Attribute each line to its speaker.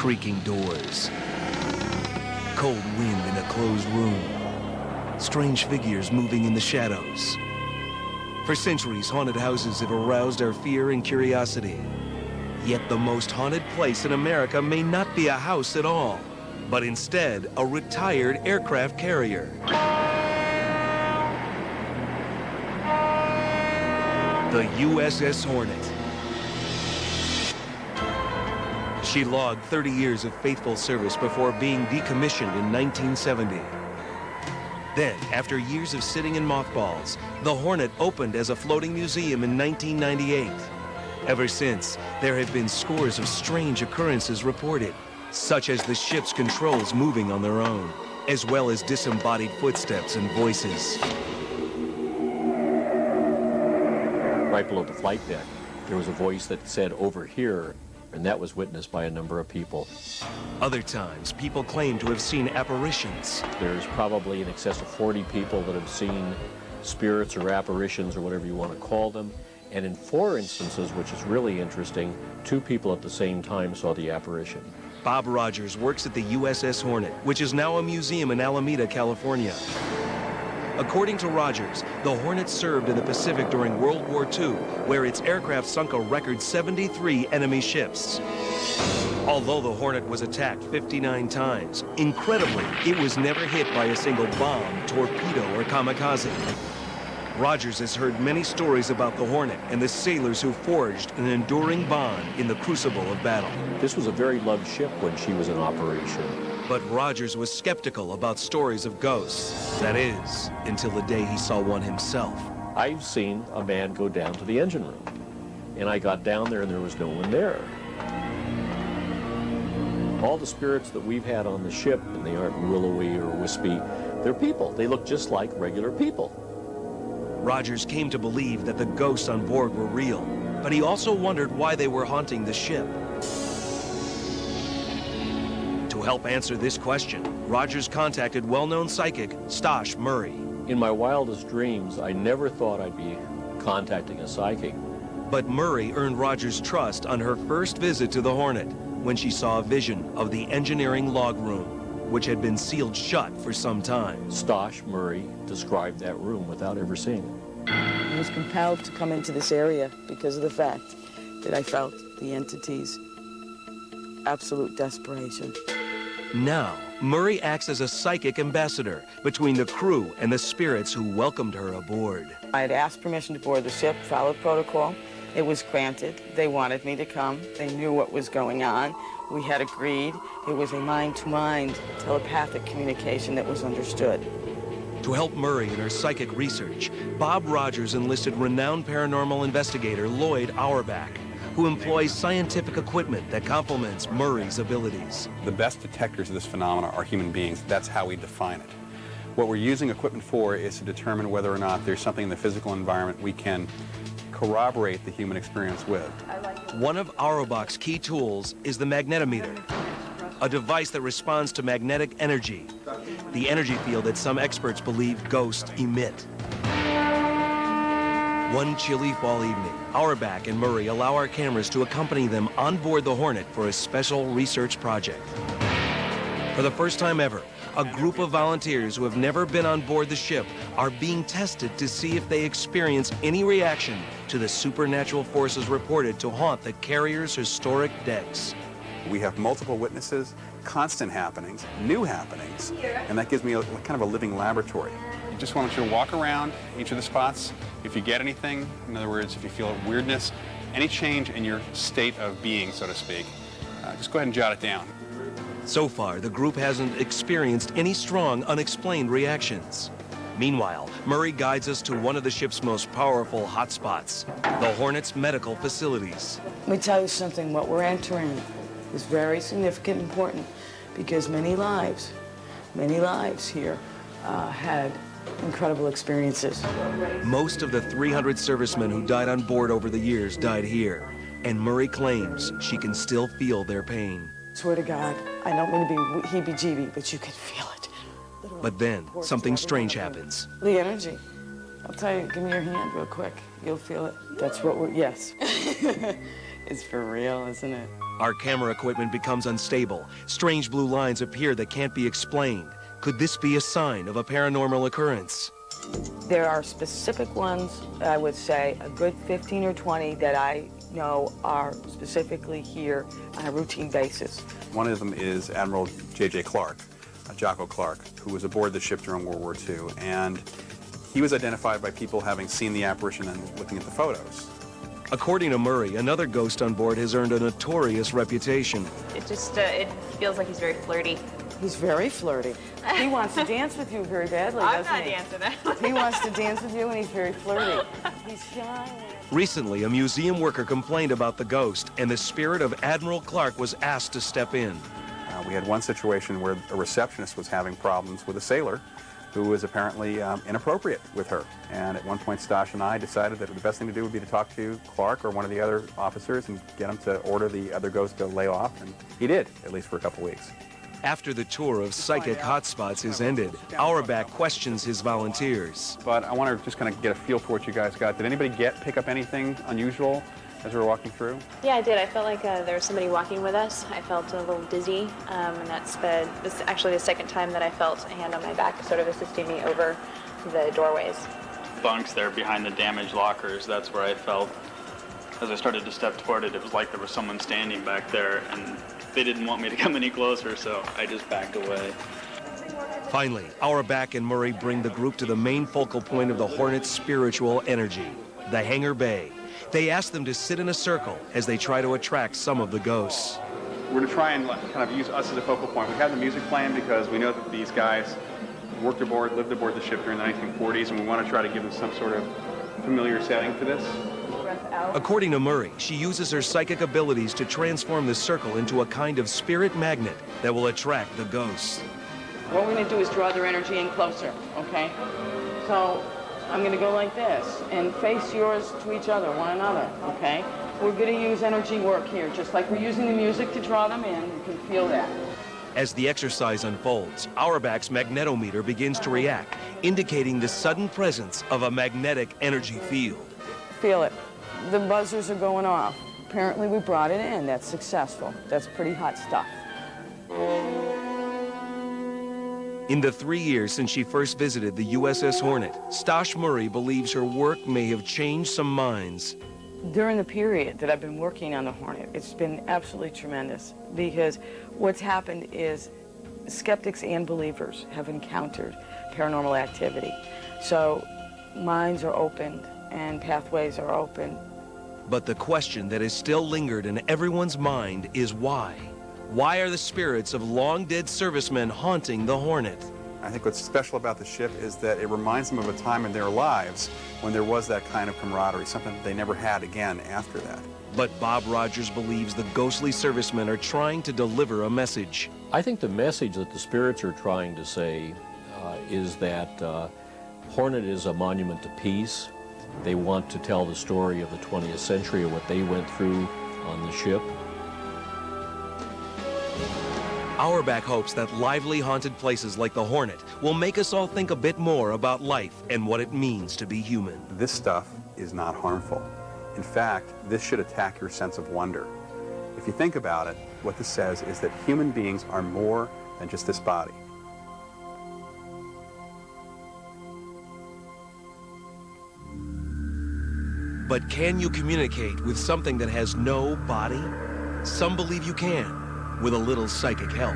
Speaker 1: creaking doors, cold wind in a closed room, strange figures moving in the shadows. For centuries, haunted houses have aroused our fear and curiosity. Yet the most haunted place in America may not be a house at all, but instead a retired aircraft carrier. The USS Hornet. She logged 30 years of faithful service before being decommissioned in 1970. Then, after years of sitting in mothballs, the Hornet opened as a floating museum in 1998. Ever since, there have been scores of strange occurrences reported, such as the ship's controls moving on their own, as well as disembodied footsteps and voices.
Speaker 2: Right below the flight deck, there was a voice that said, "Over here," and that was witnessed by a number of people.
Speaker 1: Other times, people claim to have seen apparitions.
Speaker 2: There's probably in excess of 40 people that have seen spirits or apparitions or whatever you want to call them. And in 4 instances, which is really interesting, 2 people at the same time saw the apparition.
Speaker 1: Bob Rogers works at the USS Hornet, which is now a museum in Alameda, California. According to Rogers, the Hornet served in the Pacific during World War II, where its aircraft sunk a record 73 enemy ships. Although the Hornet was attacked 59 times, incredibly, it was never hit by a single bomb, torpedo, or kamikaze. Rogers has heard many stories about the Hornet and the sailors who forged an enduring bond in the crucible of battle.
Speaker 2: This was a very loved ship when she was in operation.
Speaker 1: But Rogers was skeptical about stories of ghosts. That is, until the day he saw one himself.
Speaker 2: I've seen a man go down to the engine room, and I got down there and there was no one there. All the spirits that we've had on the ship, and they aren't willowy or wispy, they're people. They look just like regular people.
Speaker 1: Rogers came to believe that the ghosts on board were real, but he also wondered why they were haunting the ship. To help answer this question, Rogers contacted well-known psychic Stache Murray.
Speaker 2: In my wildest dreams, I never thought I'd be contacting a psychic.
Speaker 1: But Murray earned Rogers' trust on her first visit to the Hornet, when she saw a vision of the engineering log room, which had been sealed shut for some time.
Speaker 2: Stache Murray described that room without ever seeing it.
Speaker 3: I was compelled to come into this area because of the fact that I felt the entity's absolute desperation.
Speaker 1: Now, Murray acts as a psychic ambassador between the crew and the spirits who welcomed her aboard.
Speaker 3: I had asked permission to board the ship, followed protocol. It was granted. They wanted me to come. They knew what was going on. We had agreed. It was a mind-to-mind telepathic communication that was understood.
Speaker 1: To help Murray in her psychic research, Bob Rogers enlisted renowned paranormal investigator Loyd Auerbach, who employs scientific equipment that complements Murray's abilities.
Speaker 4: The best detectors of this phenomena are human beings. That's how we define it. What we're using equipment for is to determine whether or not there's something in the physical environment we can corroborate the human experience with.
Speaker 1: One of Auerbach's key tools is the magnetometer, a device that responds to magnetic energy, the energy field that some experts believe ghosts emit. One chilly fall evening, Auerbach and Murray allow our cameras to accompany them on board the Hornet for a special research project. For the first time ever, a group of volunteers who have never been on board the ship are being tested to see if they experience any reaction to the supernatural forces reported to haunt the carrier's historic decks.
Speaker 4: We have multiple witnesses, constant happenings, new happenings, and that gives me kind of a living laboratory. I just want you to walk around each of the spots. If you get anything, in other words, if you feel weirdness, any change in your state of being, so to speak, just go ahead and jot it down.
Speaker 1: So far, the group hasn't experienced any strong, unexplained reactions. Meanwhile, Murray guides us to one of the ship's most powerful hotspots, the Hornet's medical facilities.
Speaker 3: Let me tell you something. What we're entering is very significant and important because many lives here had incredible experiences.
Speaker 1: Most of the 300 servicemen who died on board over the years died here, and Murray claims she can still feel their pain.
Speaker 3: Swear to God, I don't want to be heebie-jeebie, but you can feel it. Literally.
Speaker 1: But then, something strange happens.
Speaker 3: The energy. I'll tell you, give me your hand real quick. You'll feel it. That's what we're, yes. It's for real, isn't it?
Speaker 1: Our camera equipment becomes unstable. Strange blue lines appear that can't be explained. Could this be a sign of a paranormal occurrence?
Speaker 3: There are specific ones, I would say, a good 15 or 20 that I know are specifically here on a routine basis.
Speaker 4: One of them is Admiral J.J. Clark, Jocko Clark, who was aboard the ship during World War II, and he was identified by people having seen the apparition and looking at the photos.
Speaker 1: According to Murray, another ghost on board has earned a notorious reputation.
Speaker 5: It just, it feels like he's very flirty.
Speaker 3: He's very flirty. He wants to dance with you very badly, doesn't he?
Speaker 5: I'm not dancing.
Speaker 3: He wants to dance with you, and he's very flirty. He's shy.
Speaker 1: Recently, a museum worker complained about the ghost, and the spirit of Admiral Clark was asked to step in.
Speaker 4: We had one situation where a receptionist was having problems with a sailor who was apparently inappropriate with her. And at one point, Stache and I decided that the best thing to do would be to talk to Clark or one of the other officers and get him to order the other ghost to lay off, and he did, at least for a couple weeks.
Speaker 1: After the tour of psychic hotspots is ended, Auerbach questions his volunteers.
Speaker 4: But I want to just kind of get a feel for what you guys got. Did anybody pick up anything unusual as we were walking through?
Speaker 5: Yeah, I did. I felt like there was somebody walking with us. I felt a little dizzy, and this is actually the second time that I felt a hand on my back sort of assisting me over the doorways.
Speaker 6: Bunks there behind the damaged lockers, that's where I felt. As I started to step toward it, it was like there was someone standing back there, and they didn't want me to come any closer, so I just backed away.
Speaker 1: Finally, Auerbach and Murray bring the group to the main focal point of the Hornet's spiritual energy, the hangar bay. They ask them to sit in a circle as they try to attract some of the ghosts.
Speaker 4: We're going to try and kind of use us as a focal point. We have the music playing because we know that these guys lived aboard the ship during the 1940s, and we want to try to give them some sort of familiar setting for this.
Speaker 1: According to Murray, she uses her psychic abilities to transform the circle into a kind of spirit magnet that will attract the ghosts.
Speaker 3: What we're going to do is draw their energy in closer, okay? So I'm going to go like this and face yours to each other, one another, okay? We're going to use energy work here, just like we're using the music to draw them in. You can feel that.
Speaker 1: As the exercise unfolds, Auerbach's magnetometer begins to react, indicating the sudden presence of a magnetic energy field.
Speaker 3: Feel it. The buzzers are going off. Apparently we brought it in. That's successful. That's pretty hot stuff.
Speaker 1: In the 3 years since she first visited the USS Hornet, Stache Murray believes her work may have changed some minds.
Speaker 3: During the period that I've been working on the Hornet, it's been absolutely tremendous, because what's happened is skeptics and believers have encountered paranormal activity. So minds are opened and pathways are open.
Speaker 1: But the question that has still lingered in everyone's mind is why? Why are the spirits of long-dead servicemen haunting the Hornet?
Speaker 4: I think what's special about the ship is that it reminds them of a time in their lives when there was that kind of camaraderie, something that they never had again after that.
Speaker 1: But Bob Rogers believes the ghostly servicemen are trying to deliver a message.
Speaker 2: I think the message that the spirits are trying to say is that Hornet is a monument to peace. They want to tell the story of the 20th century of what they went through on the ship.
Speaker 1: Auerbach hopes that lively haunted places like the Hornet will make us all think a bit more about life and what it means to be human.
Speaker 4: This stuff is not harmful. In fact, this should attack your sense of wonder. If you think about it, what this says is that human beings are more than just this body.
Speaker 1: But can you communicate with something that has no body? Some believe you can, with a little psychic help.